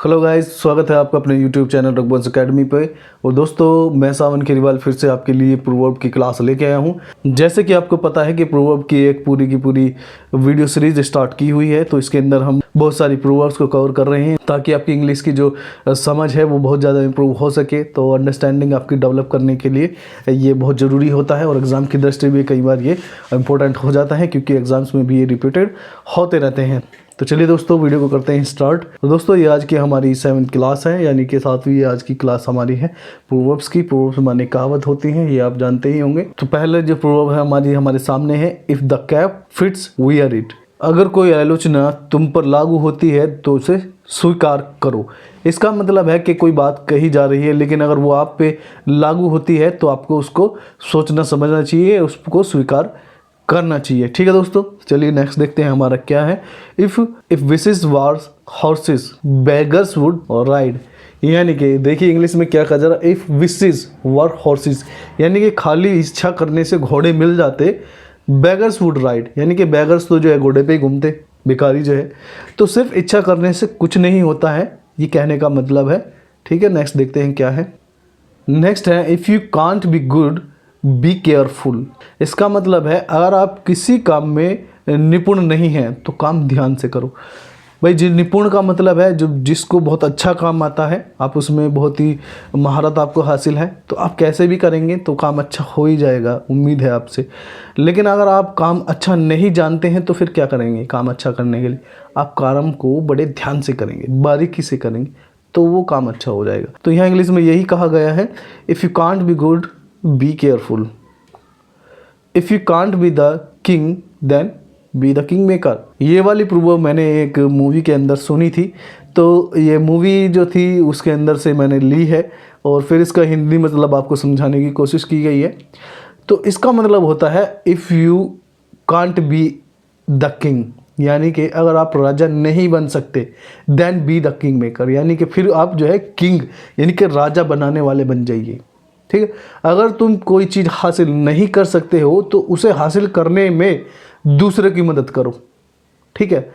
Hello guys, स्वागत है आपका अपने यूट्यूब चैनल रघुवंश अकेडमी पे। और दोस्तों, मैं सावन खेरीवाल फिर से आपके लिए प्रोवर्ब की क्लास लेके आया हूँ। जैसे कि आपको पता है कि प्रोवर्ब की एक पूरी की पूरी वीडियो सीरीज स्टार्ट की हुई है, तो इसके अंदर हम बहुत सारी प्रोवर्ब्स को कवर कर रहे हैं ताकि आपकी इंग्लिश की जो समझ है वो बहुत ज़्यादा इंप्रूव हो सके। तो अंडरस्टैंडिंग आपकी डेवलप करने के लिए ये बहुत ज़रूरी होता है और एग्ज़ाम की दृष्टि भी कई बार ये इंपॉर्टेंट हो जाता है, क्योंकि एग्ज़ाम्स में भी ये रिपीटेड होते रहते हैं। तो चलिए दोस्तों, वीडियो को करते हैं स्टार्ट। तो दोस्तों, ये आज की हमारी 7th क्लास है, यानी कि 7वीं आज की क्लास हमारी है प्रोवर्ब्स की। प्रोवर्ब्स माने कहावत होती हैं, ये आप जानते ही होंगे। तो पहले जो प्रोवर्ब है हमारे सामने है, if the cap fits wear it. अगर कोई आलोचना तुम पर लागू होती है तो उसे स्वीकार करो। इसका मतलब है कि कोई बात कही जा रही है, लेकिन अगर वो आप पे लागू होती है तो आपको उसको सोचना समझना चाहिए, उसको स्वीकार करना चाहिए। ठीक है दोस्तों, चलिए नेक्स्ट देखते हैं हमारा क्या है। If wishes wars horses beggars would ride. यानी कि देखिए इंग्लिश में क्या कहा जा रहा है, इफ विशेस वर हॉर्सेस, यानी कि खाली इच्छा करने से घोड़े मिल जाते, बेगर्स वुड राइड, यानी कि बेगर्स तो जो है घोड़े पे ही घूमते, भिखारी जो है। तो सिर्फ इच्छा करने से कुछ नहीं होता है, ये कहने का मतलब है। ठीक है, नेक्स्ट देखते हैं क्या है। नेक्स्ट है, if you can't be good be careful. इसका मतलब है अगर आप किसी काम में निपुण नहीं हैं तो काम ध्यान से करो। भाई, जो निपुण का मतलब है जो जिसको बहुत अच्छा काम आता है, आप उसमें बहुत ही महारत आपको हासिल है, तो आप कैसे भी करेंगे तो काम अच्छा हो ही जाएगा, उम्मीद है आपसे। लेकिन अगर आप काम अच्छा नहीं जानते हैं तो फिर क्या करेंगे? काम अच्छा करने के लिए आप काम को बड़े ध्यान से करेंगे, बारीकी से करेंगे, तो वो काम अच्छा हो जाएगा। तो यहाँ इंग्लिश में यही कहा गया है, if you can't be good be careful, if you can't be the king then be the king maker. ये वाली प्रोवर्ब मैंने एक मूवी के अंदर सुनी थी, तो ये मूवी जो थी उसके अंदर से मैंने ली है और फिर इसका हिंदी मतलब आपको समझाने की कोशिश की गई है। तो इसका मतलब होता है, if you can't be the king, यानी कि अगर आप राजा नहीं बन सकते, then be the king maker, यानी कि फिर आप जो है किंग यानी कि राजा बनाने वाले बन जाइए। ठीक है, अगर तुम कोई चीज़ हासिल नहीं कर सकते हो तो उसे हासिल करने में दूसरे की मदद करो। ठीक है,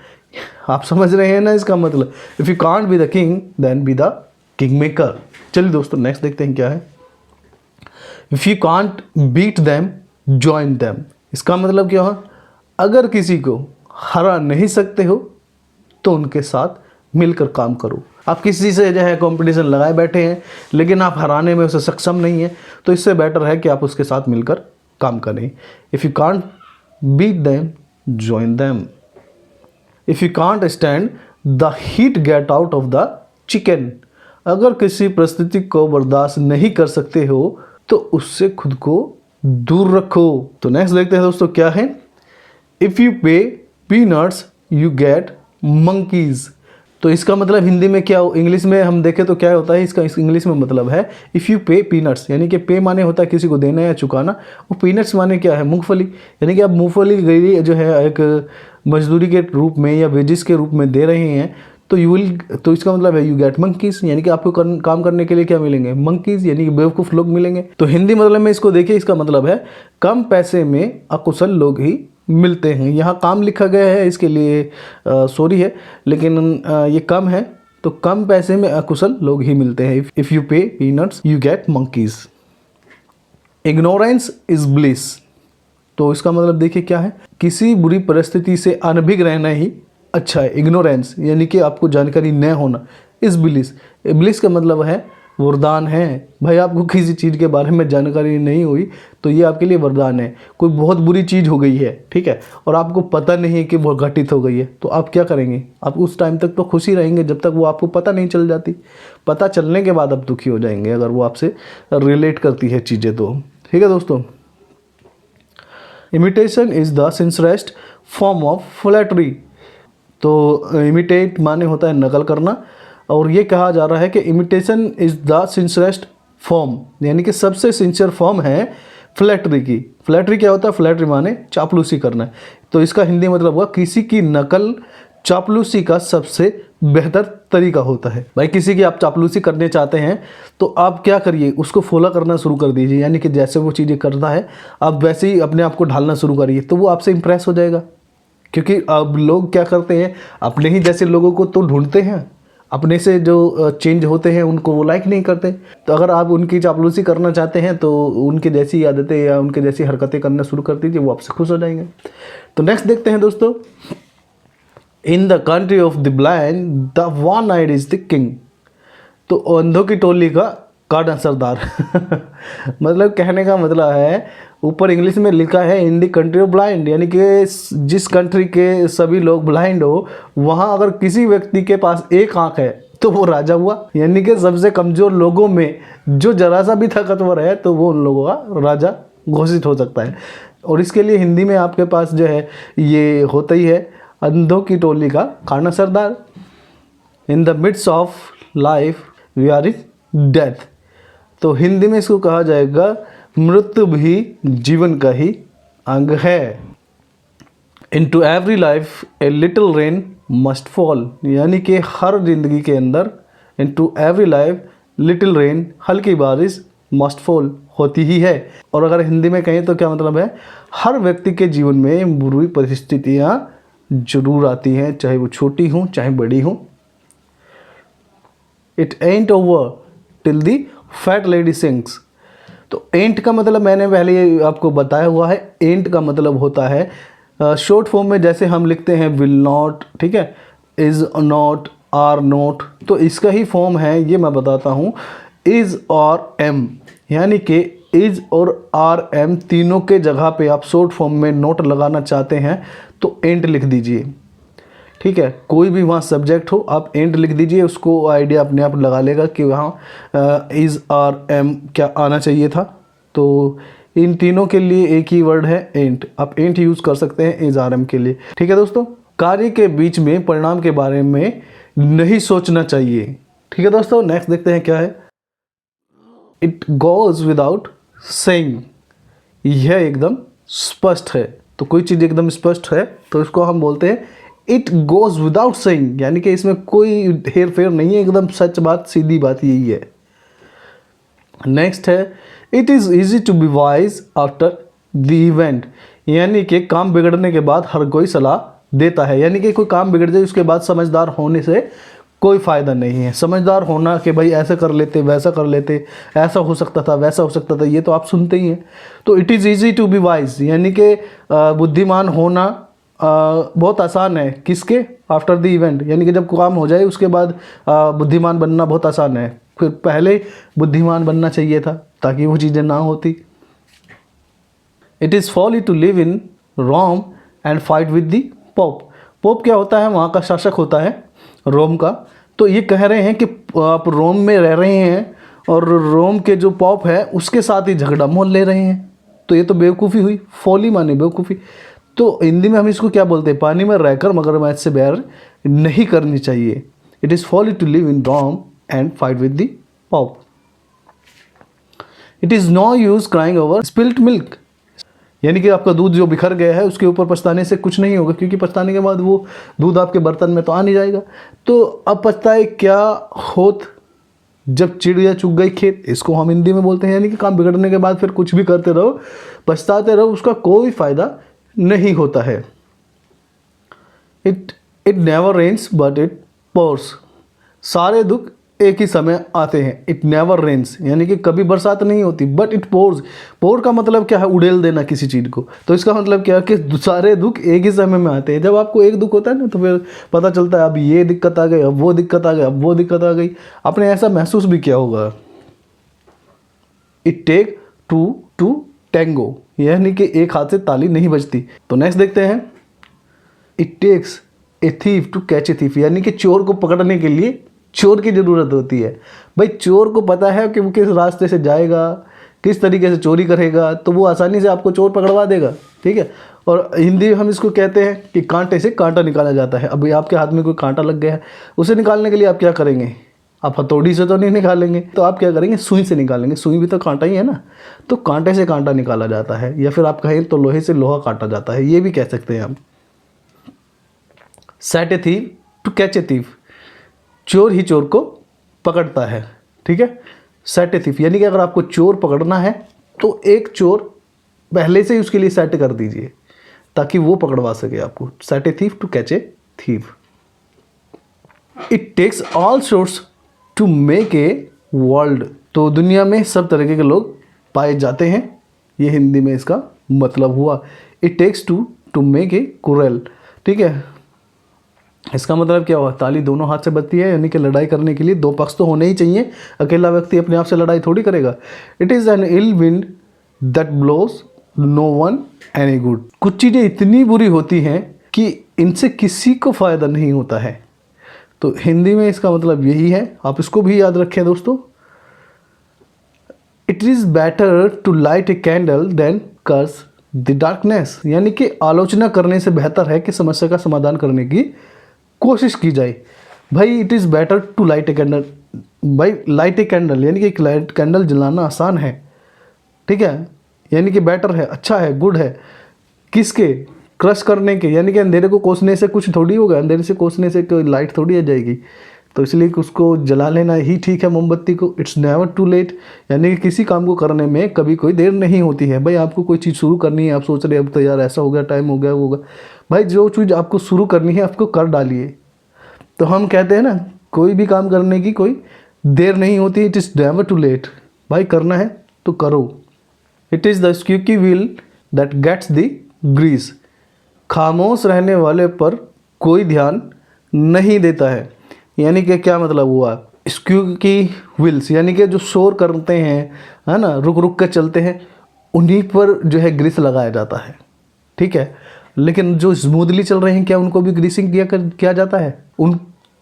आप समझ रहे हैं ना इसका मतलब। If you can't be the king then be the king maker. चलिए दोस्तों, नेक्स्ट देखते हैं क्या है। If you can't beat them join them. इसका मतलब क्या है, अगर किसी को हरा नहीं सकते हो तो उनके साथ मिलकर काम करो। आप किसी से जो है कंपटीशन लगाए बैठे हैं लेकिन आप हराने में उसे सक्षम नहीं है, तो इससे बेटर है कि आप उसके साथ मिलकर काम करें। If you can't beat them join them. If you can't stand the heat get out of the chicken. अगर किसी परिस्थिति को बर्दाश्त नहीं कर सकते हो तो उससे खुद को दूर रखो। तो नेक्स्ट देखते हैं दोस्तों क्या है। इफ़ यू पे पीनट्स यू गेट मंकीज। तो इसका मतलब हिंदी में क्या हो, इंग्लिश में हम देखें तो क्या होता है इसका, इंग्लिश में मतलब है इफ़ यू पे पीनट्स, यानी कि पे माने होता है किसी को देना या चुकाना, और पीनट्स माने क्या है, मूंगफली। यानी कि आप मूंगफली गिरी जो है एक मजदूरी के रूप में या वेजिस के रूप में दे रहे हैं, तो तो इसका मतलब है यू गेट मंकीज, यानी कि आपको काम करने के लिए क्या मिलेंगे? मंकीज, यानी कि बेवकूफ़ लोग मिलेंगे। तो हिंदी मतलब में इसको देखिए, इसका मतलब है कम पैसे में अकुशल लोग ही मिलते हैं। यहाँ काम लिखा गया है, इसके लिए सॉरी है, लेकिन ये कम है, तो कम पैसे में अकुशल लोग ही मिलते हैं। इफ़ यू पे peanuts you get monkeys. Ignorance is bliss. तो इसका मतलब देखिए क्या है, किसी बुरी परिस्थिति से अनभिज्ञ रहना ही अच्छा है। इग्नोरेंस यानी कि आपको जानकारी न होना, इस ब्लिस, ब्लिस का मतलब है वरदान है। भाई, आपको किसी चीज़ के बारे में जानकारी नहीं हुई तो ये आपके लिए वरदान है। कोई बहुत बुरी चीज़ हो गई है, ठीक है, और आपको पता नहीं है कि वो घटित हो गई है, तो आप क्या करेंगे? आप उस टाइम तक तो खुशी रहेंगे जब तक वो आपको पता नहीं चल जाती। पता चलने के बाद आप दुखी हो जाएंगे अगर वो आपसे रिलेट करती है चीज़ें तो। ठीक है दोस्तों, imitation is the sincerest form of flattery. तो इमिटेट माने होता है नकल करना, और ये कहा जा रहा है कि imitation is the sincerest form, यानी कि सबसे सिंसियर फॉर्म है फ्लैटरी की। फ्लैटरी क्या होता है? फ्लैटरी माने चापलूसी करना है। तो इसका हिंदी मतलब हुआ किसी की नकल चापलूसी का सबसे बेहतर तरीका होता है। भाई, किसी की आप चापलूसी करने चाहते हैं तो आप क्या करिए, उसको फॉलो करना शुरू कर दीजिए, यानी कि जैसे वो चीज़ें करता है आप वैसे ही अपने आप को ढालना शुरू करिए, तो वो आपसे इंप्रेस हो जाएगा। क्योंकि अब लोग क्या करते हैं, अपने ही जैसे लोगों को तो ढूंढते हैं, अपने से जो चेंज होते हैं उनको वो लाइक नहीं करते। तो अगर आप उनकी चापलूसी करना चाहते हैं तो उनकी जैसी आदतें या उनके जैसी हरकतें करना शुरू कर दीजिए, वो आपसे खुश हो जाएंगे। तो नेक्स्ट देखते हैं दोस्तों, in the country of the blind the one eyed is the king. तो अंधों की टोली का काड़ा सरदार मतलब कहने का मतलब है, ऊपर इंग्लिश में लिखा है इन द कंट्री ऑफ ब्लाइंड, यानी कि जिस कंट्री के सभी लोग ब्लाइंड हो वहाँ अगर किसी व्यक्ति के पास एक आंख है तो वो राजा हुआ। यानी कि सबसे कमज़ोर लोगों में जो जरा सा भी ताकतवर है तो वो उन लोगों का राजा घोषित हो सकता है। और इसके लिए हिंदी में आपके पास जो है ये होता ही है, अंधों की टोली का काड़ा सरदार। In the midst of life we are in death. तो हिंदी में इसको कहा जाएगा मृत्यु भी जीवन का ही अंग है। Into every life a little rain must fall, यानी कि हर जिंदगी के अंदर into every life little rain, हल्की बारिश मस्ट फॉल होती ही है। और अगर हिंदी में कहें तो क्या मतलब है, हर व्यक्ति के जीवन में बुरी परिस्थितियाँ जरूर आती हैं, चाहे वो छोटी हों चाहे बड़ी हों। It ant over till the fat lady sings. तो एंट का मतलब मैंने पहले आपको बताया हुआ है, एंट का मतलब होता है शॉर्ट फॉर्म में जैसे हम लिखते हैं विल नॉट, ठीक है, इज़ नॉट, आर नॉट, तो इसका ही फॉर्म है ये मैं बताता हूँ, इज़ और एम। यानी कि इज़ और आर एम तीनों के जगह पे आप शॉर्ट फॉर्म में नोट लगाना चाहते हैं तो एंट लिख दीजिए, ठीक है। कोई भी वहाँ सब्जेक्ट हो आप एंट लिख दीजिए, उसको आइडिया अपने आप लगा लेगा कि वहाँ इज़ आर एम क्या आना चाहिए था। तो इन तीनों के लिए एक ही वर्ड है एंट, आप एंट यूज़ कर सकते हैं इज़ आर एम के लिए, ठीक है दोस्तों। कार्य के बीच में परिणाम के बारे में नहीं सोचना चाहिए, ठीक है दोस्तों। नेक्स्ट देखते हैं क्या है, इट गोज़ विदाउट सेइंग। यह एकदम स्पष्ट है। तो कोई चीज़ एकदम स्पष्ट है तो इसको हम बोलते हैं इट गोज़ विदाउट सेइंग, यानी कि इसमें कोई हेर फेर नहीं है, एकदम सच बात, सीधी बात यही है। नेक्स्ट है, it is easy to be wise after the event, यानी कि काम बिगड़ने के बाद हर कोई सलाह देता है। यानी कि कोई काम बिगड़ जाए उसके बाद समझदार होने से कोई फ़ायदा नहीं है। समझदार होना कि भाई ऐसा कर लेते, वैसा कर लेते, ऐसा हो सकता था, वैसा हो सकता था, ये तो आप सुनते ही हैं। तो it is easy to be wise, यानी कि बुद्धिमान होना बहुत आसान है। किसके? आफ्टर द इवेंट, यानी कि जब काम हो जाए उसके बाद बुद्धिमान बनना बहुत आसान है। फिर पहले बुद्धिमान बनना चाहिए था ताकि वो चीज़ें ना होती। It is folly to live in Rome and fight with the Pope. Pope क्या होता है? वहाँ का शासक होता है रोम का। तो ये कह रहे हैं कि आप रोम में रह रहे हैं और रोम के जो पोप है उसके साथ ही झगड़ा मोल ले रहे हैं, तो ये तो बेवकूफ़ी हुई। फॉली माने बेवकूफ़ी। तो हिंदी में हम इसको क्या बोलते हैं? पानी में रहकर मगरमच्छ से बैर नहीं करनी चाहिए। It is folly to live in Rome and fight with the Pope. It is no use crying over spilt milk, यानी कि आपका दूध जो बिखर गया है उसके ऊपर पछताने से कुछ नहीं होगा, क्योंकि पछताने के बाद वो दूध आपके बर्तन में तो आ नहीं जाएगा। तो अब पछताए क्या होत जब चिड़िया चुग गई खेत, इसको हम हिंदी में बोलते हैं। यानी कि काम बिगड़ने के बाद फिर कुछ भी करते रहो, पछताते रहो, उसका कोई फ़ायदा नहीं होता है। It never rains but it pours. सारे दुख एक ही समय आते हैं। इट नेवर रेन्स, यानी कि कभी बरसात नहीं होती, बट इट पोर्स। पोर का मतलब क्या है? उड़ेल देना किसी चीज़ को। तो इसका मतलब क्या है कि सारे दुख एक ही समय में आते हैं। जब आपको एक दुख होता है ना तो फिर पता चलता है अब ये दिक्कत आ गई, अब वो दिक्कत आ गई, अब वो दिक्कत आ गई। आपने ऐसा महसूस भी किया होगा। It take two to tango, यानी कि एक हाथ से ताली नहीं बजती। तो नेक्स्ट देखते हैं, it takes a thief to catch a thief, यानी कि चोर को पकड़ने के लिए चोर की ज़रूरत होती है। भाई चोर को पता है कि वो किस रास्ते से जाएगा, किस तरीके से चोरी करेगा, तो वो आसानी से आपको चोर पकड़वा देगा, ठीक है। और हिंदी में हम इसको कहते हैं कि कांटे से कांटा निकाला जाता है। अभी आपके हाथ में कोई कांटा लग गया है, उसे निकालने के लिए आप क्या करेंगे? आप हथौड़ी से तो नहीं निकालेंगे, तो आप क्या करेंगे? सुई से निकालेंगे। सुई भी तो कांटा ही है ना, तो कांटे से कांटा निकाला जाता है, या फिर आप कहें तो लोहे से लोहा काटा जाता है, ये भी कह सकते हैं हम। Set a thief to catch a thief, चोर ही चोर को पकड़ता है, ठीक है। सेट ए थीफ, यानी कि अगर आपको चोर पकड़ना है तो एक चोर पहले से ही उसके लिए सेट कर दीजिए ताकि वो पकड़वा सके आपको। Set a thief to catch a thief. It takes all sorts to make a world. तो दुनिया में सब तरीके के लोग पाए जाते हैं, ये हिंदी में इसका मतलब हुआ। इट टेक्स टू मेक ए कुरेल, ठीक है। इसका मतलब क्या हुआ, ताली दोनों हाथ से बजती है, यानी कि लड़ाई करने के लिए दो पक्ष तो होने ही चाहिए, अकेला व्यक्ति अपने आप से लड़ाई थोड़ी करेगा। It is an ill wind that blows no one any good. कुछ चीज़ें इतनी बुरी होती हैं कि इनसे किसी को फ़ायदा नहीं होता है। तो हिंदी में इसका मतलब यही है, आप इसको भी याद रखें दोस्तों। It is better to light a candle than curse the darkness, यानी कि आलोचना करने से बेहतर है कि समस्या का समाधान करने की कोशिश की जाए। भाई it is better to light a candle, भाई लाइट ए कैंडल यानी कि एक लाइट कैंडल जलाना आसान है, ठीक है, यानी कि बेटर है, अच्छा है, गुड है। किसके, क्रश करने के, यानी कि अंधेरे को कोसने से कुछ थोड़ी होगा, अंधेरे से कोसने से कोई लाइट थोड़ी आ जाएगी। तो इसलिए उसको जला लेना ही ठीक है मोमबत्ती को। इट्स नेवर टू लेट, यानी कि किसी काम को करने में कभी कोई देर नहीं होती है। भाई आपको कोई चीज़ शुरू करनी है, आप सोच रहे हैं अब तो यार ऐसा हो गया, टाइम हो गया, वो होगा, भाई जो चीज़ आपको शुरू करनी है आपको कर डालिए। तो हम कहते हैं ना, कोई भी काम करने की कोई देर नहीं होती। It is never too late, भाई करना है तो करो। It is the squeaky wheel that gets the grease, खामोश रहने वाले पर कोई ध्यान नहीं देता है। यानी कि क्या मतलब हुआ, स्क्यूकी व्हील्स यानी कि जो शोर करते हैं, है ना, रुक रुक कर चलते हैं, उन्हीं पर जो है ग्रीस लगाया जाता है, ठीक है। लेकिन जो स्मूथली चल रहे हैं, क्या उनको भी ग्रीसिंग किया जाता है? उन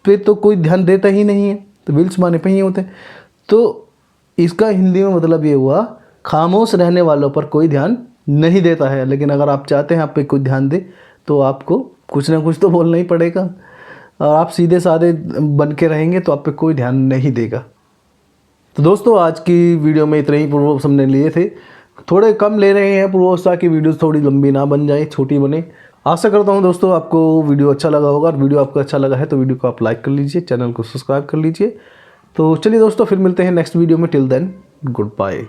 पे तो कोई ध्यान देता ही नहीं है, तो व्हील्स माने पे ही होते हैं। तो इसका हिंदी में मतलब ये हुआ, खामोश रहने वालों पर कोई ध्यान नहीं देता है। लेकिन अगर आप चाहते हैं आप पे कोई ध्यान दे, तो आपको कुछ ना कुछ तो बोलना ही पड़ेगा। और आप सीधे साधे बन के रहेंगे तो आप पे कोई ध्यान नहीं देगा। तो दोस्तों आज की वीडियो में इतने ही पूर्वोक्त हमने लिए थे, थोड़े कम ले रहे हैं पूर्वोक्त ताकि वीडियोस थोड़ी लंबी ना बन जाए, छोटी बने। आशा करता हूँ दोस्तों आपको वीडियो अच्छा लगा होगा, और वीडियो आपको अच्छा लगा है तो वीडियो को आप लाइक कर लीजिए, चैनल को सब्सक्राइब कर लीजिए। तो चलिए दोस्तों फिर मिलते हैं नेक्स्ट वीडियो में। Till then good bye.